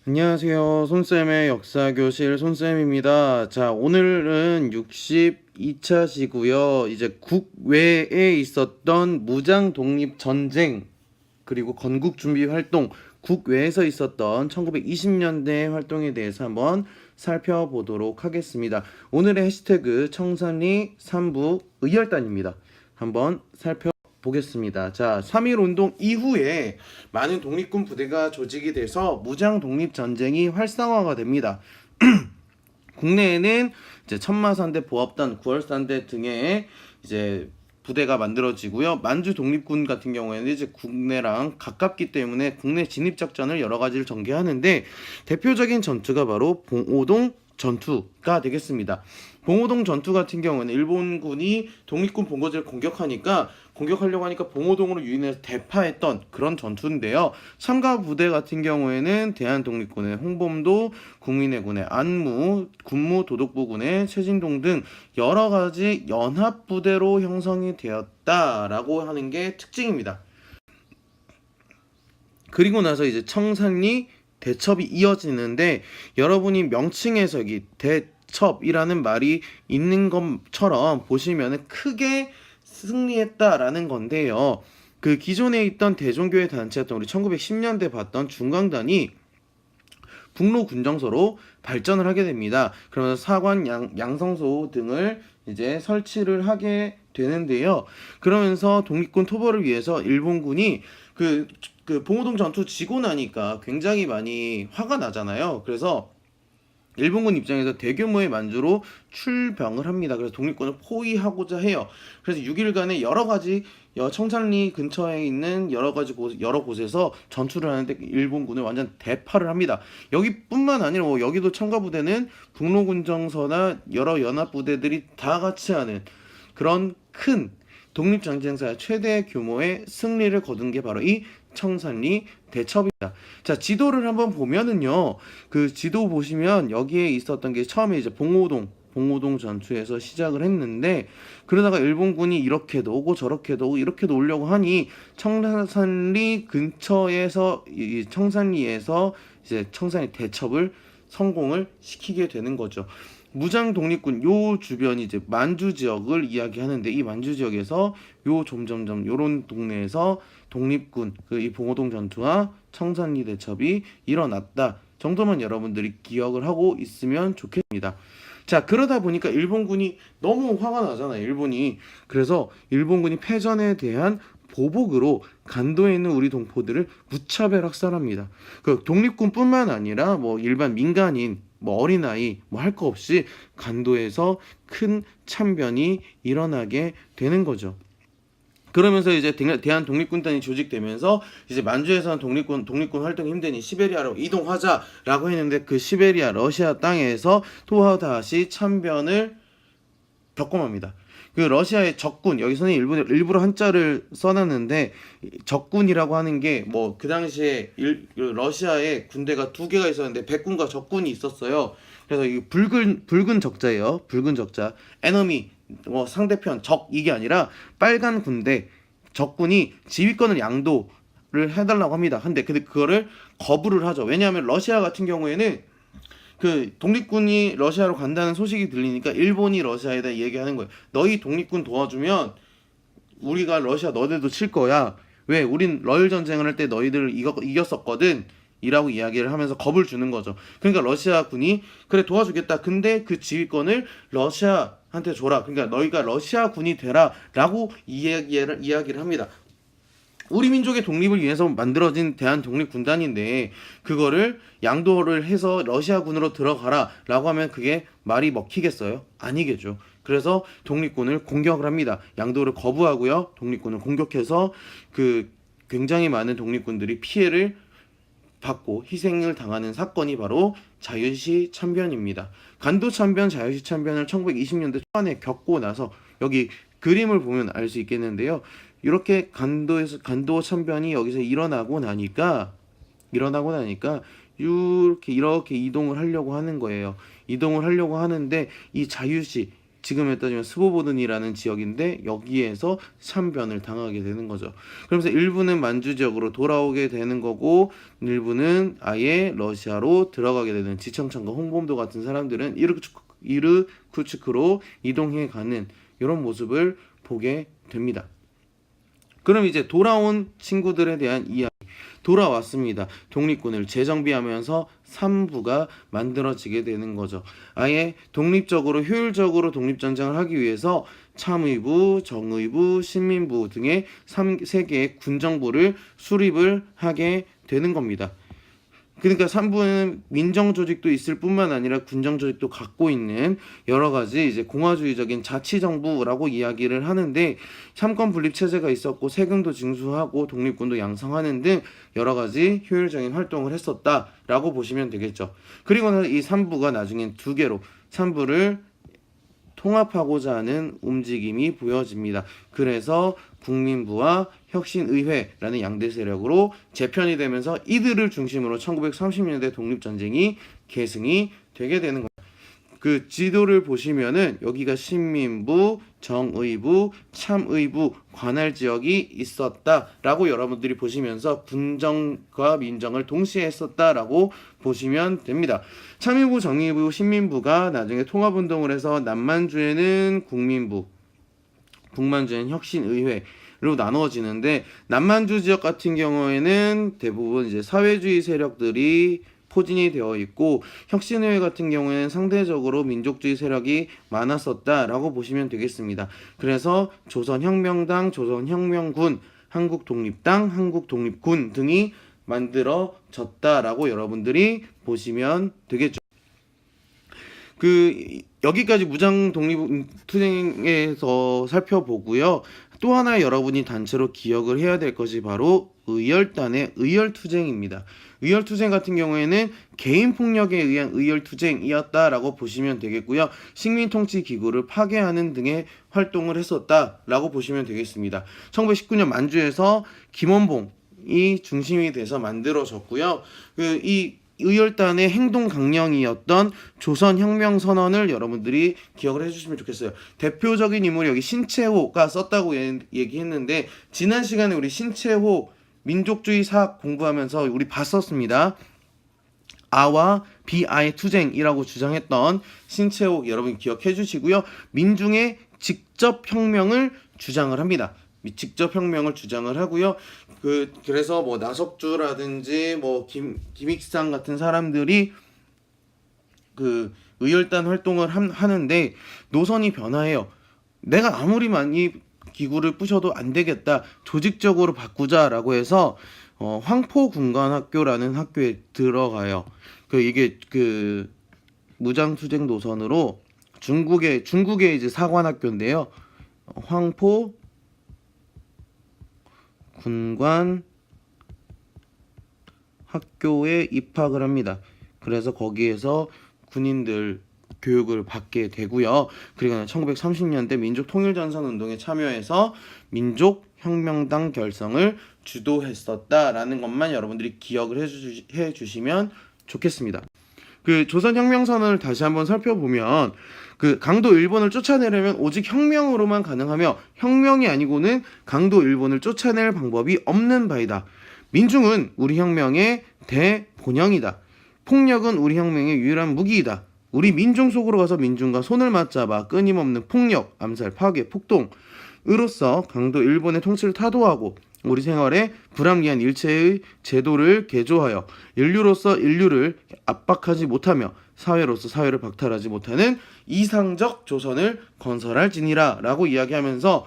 안녕하세요. 손쌤의 역사교실 손쌤입니다. 자, 오늘은 62차시고요. 이제 국외에 있었던 무장 독립 전쟁 그리고 건국 준비 활동, 국외에서 있었던 1920년대 활동에 대해서 한번 살펴보도록 하겠습니다. 오늘의 해시태그 청산리 삼북 의열단입니다. 한번 살펴보겠습니다. 자, 3.1 운동 이후에 많은 독립군 부대가 조직이 돼서 무장 독립 전쟁이 활성화가 됩니다. 국내에는 이제 천마산대, 보합단, 구월산대 등의 이제 부대가 만들어지고요. 만주 독립군 같은 경우에는 이제 국내랑 가깝기 때문에 국내 진입 작전을 여러 가지를 전개하는데 대표적인 전투가 바로 봉오동 전투가 되겠습니다. 봉오동 전투 같은 경우는 일본군이 독립군 본거지를 공격하려고 하니까 봉오동으로 유인해서 대파했던 그런 전투인데요. 참가 부대 같은 경우에는 대한독립군의 홍범도, 국민의군의 안무, 군무 도독부군의 최진동 등 여러 가지 연합 부대로 형성이 되었다라고 하는 게 특징입니다. 그리고 나서 이제 청산리 대첩이 이어지는데 여러분이 명칭에서 이 대첩이라는 말이 있는 것처럼 보시면은 크게 승리했다라는 건데요. 그 기존에 있던 대종교회 단체였던 우리 1910년대 봤던 중광단이 북로 군정서로 발전을 하게 됩니다. 그러면서 사관, 양성소 등을 이제 설치를 하게 되는데요. 그러면서 독립군 토벌을 위해서 일본군이 그 봉오동 전투 지고 나니까 굉장히 많이 화가 나잖아요. 그래서 일본군 입장에서 대규모의 만주로 출병을 합니다. 그래서 독립군을 포위하고자 해요. 그래서 6일간의 여러 가지 청산리 근처에 있는 여러 곳에서 전투를 하는데 일본군을 완전 대파를 합니다. 여기뿐만 아니라 여기도 첨가부대는 북로군정서나 여러 연합부대들이 다 같이 하는 그런 큰 독립전쟁사 최대 규모의 승리를 거둔 게 바로 이 청산리 대첩입니다. 자, 지도를 한번 보면은요, 그 지도 보시면 여기에 있었던 게 처음에 이제 봉오동 전투에서 시작을 했는데, 그러다가 일본군이 이렇게도 오고 저렇게도 오고 이렇게도 오려고 하니 청산리 근처에서 이 청산리에서 이제 청산리 대첩을 성공을 시키게 되는 거죠. 무장 독립군 요 주변이 이제 만주 지역을 이야기하는데 이 만주 지역에서 요 점점점 요런 동네에서 독립군 그 이 봉오동 전투와 청산리 대첩이 일어났다 정도만 여러분들이 기억을 하고 있으면 좋겠습니다. 자, 그러다 보니까 일본군이 너무 화가 나잖아요. 그래서 일본군이 패전에 대한 보복으로 간도에 있는 우리 동포들을 무차별 학살합니다. 그 독립군뿐만 아니라 뭐 일반 민간인, 뭐 어린아이, 뭐 할 거 없이 간도에서 큰 참변이 일어나게 되는 거죠. 그러면서 이제 대한 독립군단이 조직되면서 이제 만주에서는 독립군 활동이 힘드니 시베리아로 이동하자라고 했는데 그 시베리아 러시아 땅에서 또다시 참변을 겪어맙니다. 그 러시아의 적군 여기서는 일부러 한자를 써놨는데 적군이라고 하는 게 뭐 그 당시에 러시아의 군대가 두 개가 있었는데 백군과 적군이 있었어요. 그래서 이 붉은 적자예요. 붉은 적자. 에너미 뭐 상대편 적 이게 아니라 빨간 군대 적군이 지휘권을 양도를 해달라고 합니다. 근데 그거를 거부를 하죠. 왜냐하면 러시아 같은 경우에는 그 독립군이 러시아로 간다는 소식이 들리니까 일본이 러시아에다 얘기하는 거예요. 너희 독립군 도와주면 우리가 러시아 너네도 칠 거야. 왜? 우린 러일 전쟁을 할 때 너희들 이겼었거든. 이라고 이야기를 하면서 겁을 주는 거죠. 그러니까 러시아 군이 그래 도와주겠다. 근데 그 지휘권을 러시아한테 줘라. 그러니까 너희가 러시아 군이 되라. 라고 이야기를 합니다. 우리 민족의 독립을 위해서 만들어진 대한독립군단인데 그거를 양도를 해서 러시아군으로 들어가라 라고 하면 그게 말이 먹히겠어요? 아니겠죠. 그래서 독립군을 공격을 합니다. 양도를 거부하고요. 독립군을 공격해서 그 굉장히 많은 독립군들이 피해를 받고 희생을 당하는 사건이 바로 자유시 참변입니다. 간도 참변, 자유시 참변을 1920년대 초반에 겪고 나서 여기 그림을 보면 알 수 있겠는데요. 이렇게 간도 참변이 여기서 일어나고 나니까 이렇게 이동을 하려고 하는 거예요. 이동을 하려고 하는데 이 자유시 지금에 따지면 스보보든이라는 지역인데 여기에서 참변을 당하게 되는 거죠. 그러면서 일부는 만주 지역으로 돌아오게 되는 거고 일부는 아예 러시아로 들어가게 되는 지청찬과 홍범도 같은 사람들은 이르쿠츠크로 이동해 가는 이런 모습을 보게 됩니다. 그럼 이제 돌아온 친구들에 대한 이야기. 돌아왔습니다. 독립군을 재정비하면서 3부가 만들어지게 되는 거죠. 아예 독립적으로 효율적으로 독립전쟁을 하기 위해서 참의부, 정의부, 신민부 등의 3개의 군정부를 수립을 하게 되는 겁니다. 그러니까 3부는 민정조직도 있을 뿐만 아니라 군정조직도 갖고 있는 여러 가지 이제 공화주의적인 자치정부라고 이야기를 하는데 삼권 분립체제가 있었고 세금도 징수하고 독립군도 양성하는 등 여러 가지 효율적인 활동을 했었다라고 보시면 되겠죠. 그리고 나서 이 3부가 나중엔 2개로 3부를 통합하고자 하는 움직임이 보여집니다. 그래서 국민부와 혁신의회라는 양대 세력으로 재편이 되면서 이들을 중심으로 1930년대 독립전쟁이 계승이 되게 되는 겁니다. 그 지도를 보시면은 여기가 신민부, 정의부, 참의부, 관할 지역이 있었다라고 여러분들이 보시면서 군정과 민정을 동시에 했었다라고 보시면 됩니다. 참의부, 정의부, 신민부가 나중에 통합운동을 해서 남만주에는 국민부, 북만주에는 혁신의회로 나누어지는데 남만주 지역 같은 경우에는 대부분 이제 사회주의 세력들이 포진이 되어 있고 혁신의회 같은 경우에는 상대적으로 민족주의 세력이 많았었다라고 보시면 되겠습니다. 그래서 조선혁명당, 조선혁명군, 한국독립당, 한국독립군 등이 만들어졌다라고 여러분들이 보시면 되겠죠. 여기까지 무장 독립투쟁에서 살펴보고요. 또 하나 여러분이 단체로 기억을 해야 될 것이 바로 의열단의 의열투쟁입니다. 의열투쟁 같은 경우에는 개인 폭력에 의한 의열투쟁이었다라고 보시면 되겠고요. 식민통치기구를 파괴하는 등의 활동을 했었다라고 보시면 되겠습니다. 1919년 만주에서 김원봉이 중심이 돼서 만들어졌고요. 이 의열단의 행동 강령이었던 조선혁명선언을 여러분들이 기억을 해주시면 좋겠어요. 대표적인 인물이 여기 신채호가 썼다고 얘기했는데 지난 시간에 우리 신채호 민족주의 사학 공부하면서 우리 봤었습니다. 아와 비아의 투쟁이라고 주장했던 신채호 여러분 기억해 주시고요. 민중의 직접 혁명을 주장을 합니다. 직접 혁명을 주장을 하고요. 그래서 뭐 나석주라든지 뭐 김익상 같은 사람들이 의열단 활동을 하는데 노선이 변화해요. 내가 아무리 많이 기구를 부셔도 안 되겠다. 조직적으로 바꾸자라고 해서 황포군관학교라는 학교에 들어가요. 이게 무장투쟁 노선으로 중국의 이제 사관학교인데요. 황포 군관 학교에 입학을 합니다. 그래서 거기에서 군인들 교육을 받게 되고요. 그리고 1930년대 민족통일전선운동에 참여해서 민족혁명당 결성을 주도했었다라는 것만 여러분들이 기억을 해주시면 좋겠습니다. 조선혁명선언을 다시 한번 살펴보면 강도 일본을 쫓아내려면 오직 혁명으로만 가능하며 혁명이 아니고는 강도 일본을 쫓아낼 방법이 없는 바이다. 민중은 우리 혁명의 대본영이다. 폭력은 우리 혁명의 유일한 무기이다. 우리 민중 속으로 가서 민중과 손을 맞잡아 끊임없는 폭력, 암살, 파괴, 폭동으로써 강도 일본의 통치를 타도하고 우리 생활에 불합리한 일체의 제도를 개조하여 인류로서 인류를 압박하지 못하며 사회로서 사회를 박탈하지 못하는 이상적 조선을 건설할지니라 라고 이야기하면서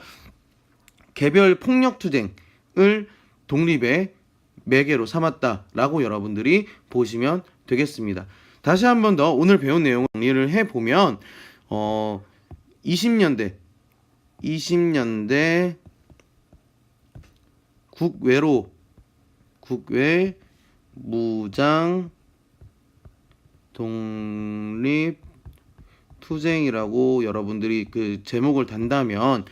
개별 폭력투쟁을 독립의 매개로 삼았다라고 여러분들이 보시면 되겠습니다. 다시 한 번 더 오늘 배운 내용을 정리를 해보면 20년대 국외 무장 독립 투쟁이라고 여러분들이 제목을 단다면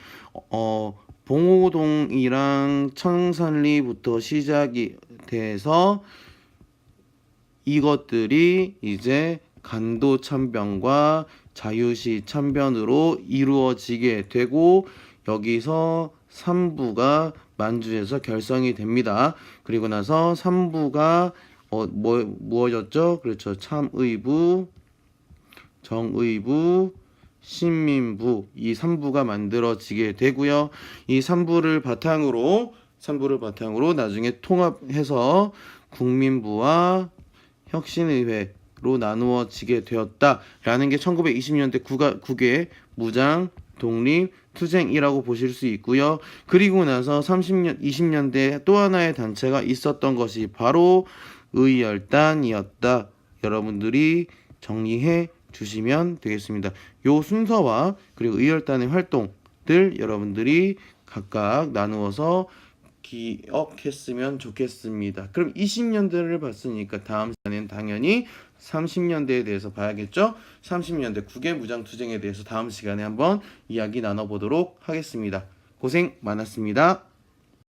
봉오동이랑 청산리부터 시작이 돼서 이것들이 이제 간도 참변과 자유시 참변으로 이루어지게 되고 여기서 3부가 만주에서 결성이 됩니다. 그리고 나서 3부가 무엇이었죠? 그렇죠. 참의부, 정의부, 신민부 이 3부가 만들어지게 되고요. 이 3부를 바탕으로 나중에 통합해서 국민부와 혁신의회로 나누어지게 되었다라는 게 1920년대 국외 무장 독립 투쟁이라고 보실 수 있고요. 그리고 나서 20년대 또 하나의 단체가 있었던 것이 바로 의열단이었다. 여러분들이 정리해 주시면 되겠습니다. 요 순서와 그리고 의열단의 활동들 여러분들이 각각 나누어서 기억했으면 좋겠습니다. 그럼 20년대를 봤으니까 다음 시간에는 당연히 30년대에 대해서 봐야겠죠? 30년대 국외 무장투쟁에 대해서 다음 시간에 한번 이야기 나눠보도록 하겠습니다. 고생 많았습니다.